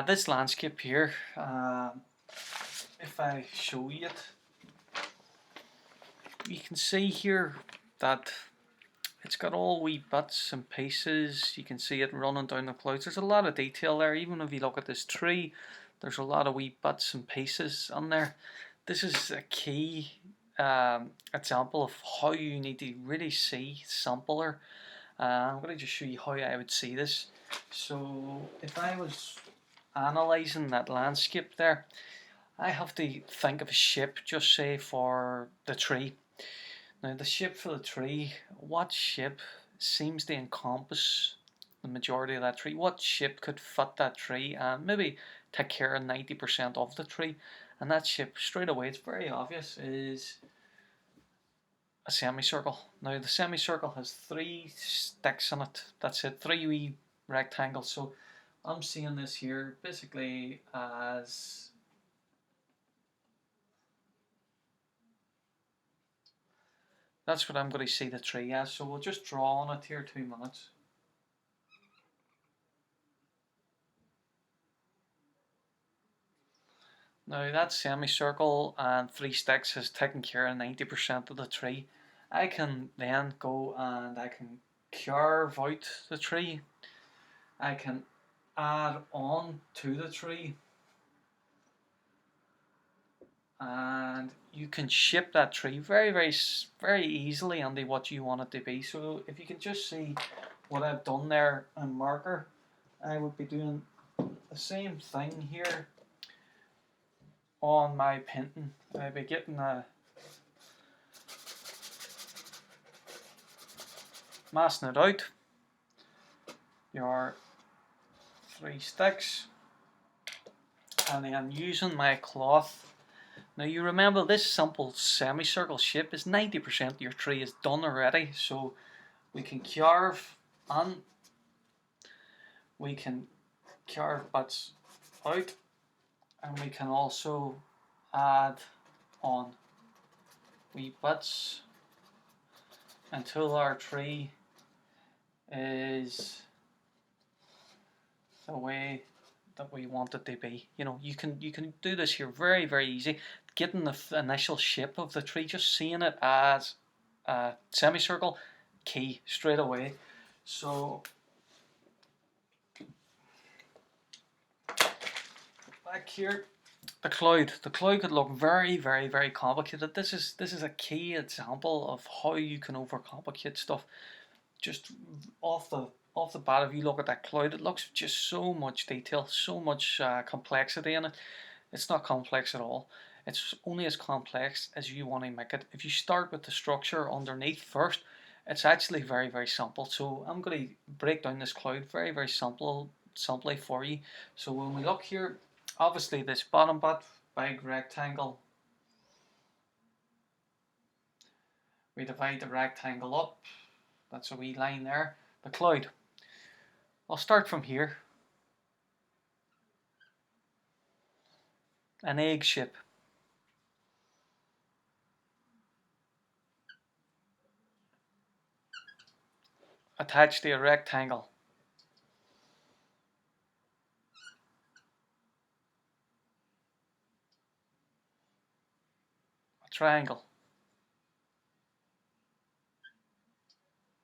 This landscape here, if I show you it, you can see here that it's got all wee bits and pieces. You can see it running down the clouds. There's a lot of detail there. Even if you look at this tree, there's a lot of wee bits and pieces on there. This is a key example of how you need to really see sampler. I'm going to just show you how I would see this. So if I was analysing that landscape there, I have to think of a shape, just say for the tree. Now the shape for the tree, what shape seems to encompass the majority of that tree? What shape could fit that tree and maybe take care of 90% of the tree? And that shape straight away, it's very obvious, is a semicircle. Now the semicircle has 3 sticks in it. That's it, 3 wee rectangles. So I'm seeing this here basically as that's what I'm going to see the tree as. So we'll just draw on it here 2 minutes. Now that semicircle and 3 sticks has taken care of 90% of the tree. I can then go and I can carve out the tree. I can add on to the tree. And you can shape that tree very easily into what you want it to be. So if you can just see what I've done there in marker, I would be doing the same thing here on my painting. I'd be getting massing it out, your 3 sticks, and then using my cloth. Now you remember this simple semicircle shape is 90% of your tree is done already, so we can carve and we can carve bits out, and we can also add on wee bits until our tree is the way that we want it to be. You know, you can do this here very easy. Getting the initial shape of the tree, just seeing it as a semicircle, key straight away. So back here, the cloud could look very complicated. This is a key example of how you can overcomplicate stuff. Just off the bat, if you look at that cloud, it looks just so much detail, so much complexity in it. It's not complex at all. It's only as complex as you want to make it. If you start with the structure underneath first, it's actually very simple. So I'm going to break down this cloud very simply for you. So when we look here, obviously this bottom bit, big rectangle, we divide the rectangle up. That's a wee line there. The cloud, I'll start from here. An egg shape. Attached to a rectangle. A triangle.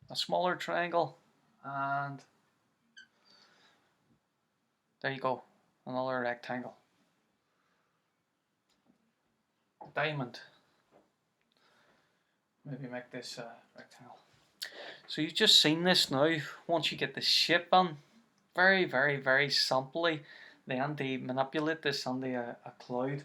A smaller triangle, and there you go, another rectangle. A diamond. Maybe make this a rectangle. So you've just seen this now. Once you get the shape on, very simply, then they manipulate this onto a cloud.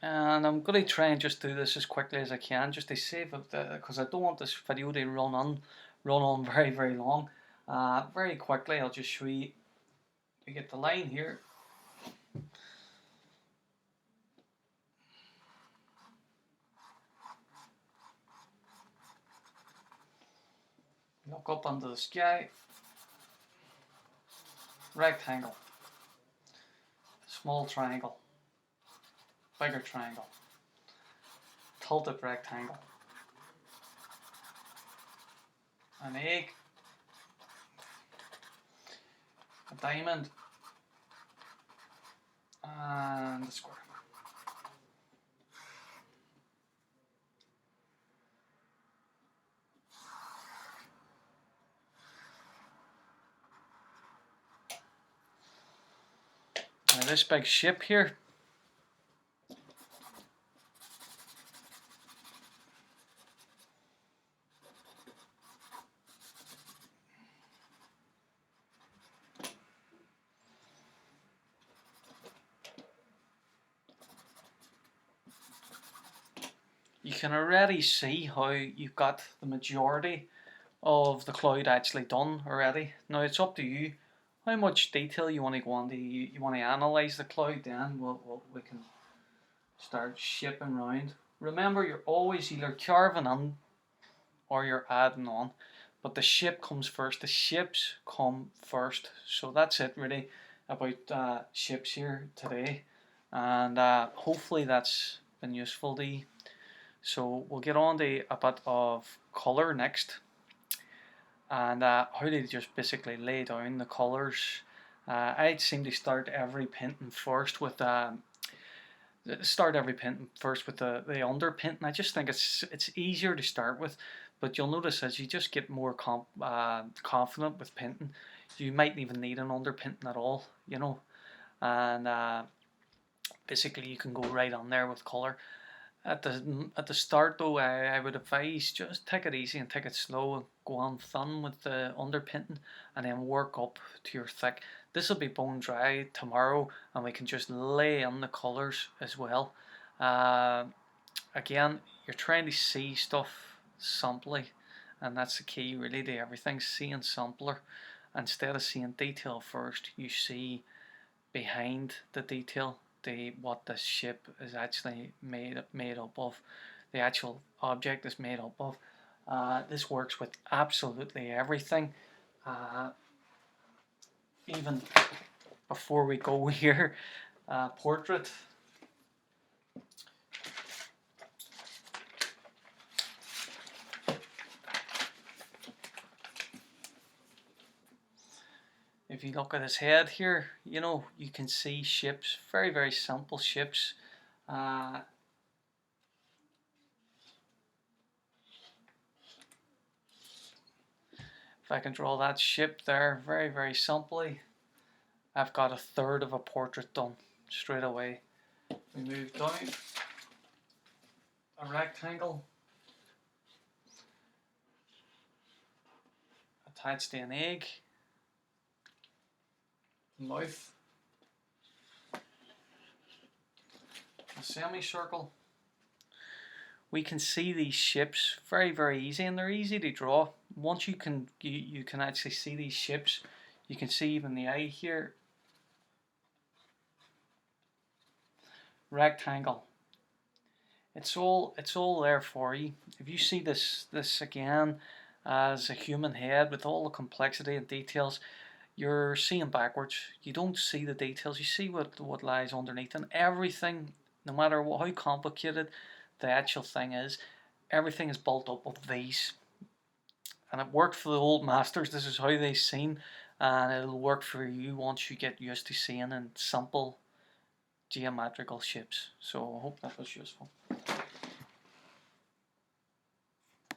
And I'm going to try and just do this as quickly as I can, just to save it, because I don't want this video to run on very long. Very quickly, I'll just show you. We get the line here. Look up into the sky. Rectangle. Small triangle. Bigger triangle. Tilted rectangle. An egg. A diamond. And a square. Now this big ship here, you can already see how you've got the majority of the cloud actually done already. Now it's up to you how much detail you want to go into. You want to analyze the cloud, then we can start shipping around. Remember, you're always either carving in or you're adding on, but the ship comes first. The ships come first. So that's it really about ships here today, and hopefully that's been useful to you. So we'll get on to a bit of colour next, and how they just basically lay down the colours. I seem to start every painting first with the underpainting. I just think it's easier to start with, but you'll notice as you just get more confident with painting, you might even need an underpainting at all, you know, and basically you can go right on there with colour. At the start though, I would advise just take it easy and take it slow and go on thin with the underpainting, and then work up to your thick. This will be bone dry tomorrow, and we can just lay in the colours as well. Again, you're trying to see stuff simply, and that's the key really to everything, seeing simpler. Instead of seeing detail first, you see behind the detail, what the ship is actually made up of, the actual object is made up of. This works with absolutely everything. Even before we go here, portrait. If you look at his head here, you know, you can see ships, very, very simple ships. If I can draw that ship there very, very simply, I've got a third of a portrait done straight away. We move down, a rectangle attached to an egg, mouth, a semicircle. We can see these ships very, very easy, and they're easy to draw. Once you can actually see these ships, you can see even the eye here. Rectangle. It's all there for you. If you see this again as a human head with all the complexity and details, you're seeing backwards. You don't see the details. You see what lies underneath, and everything, no matter how complicated the actual thing is, everything is built up of these. And it worked for the old masters. This is how they seen, and it'll work for you once you get used to seeing in simple geometrical shapes. So I hope that was useful.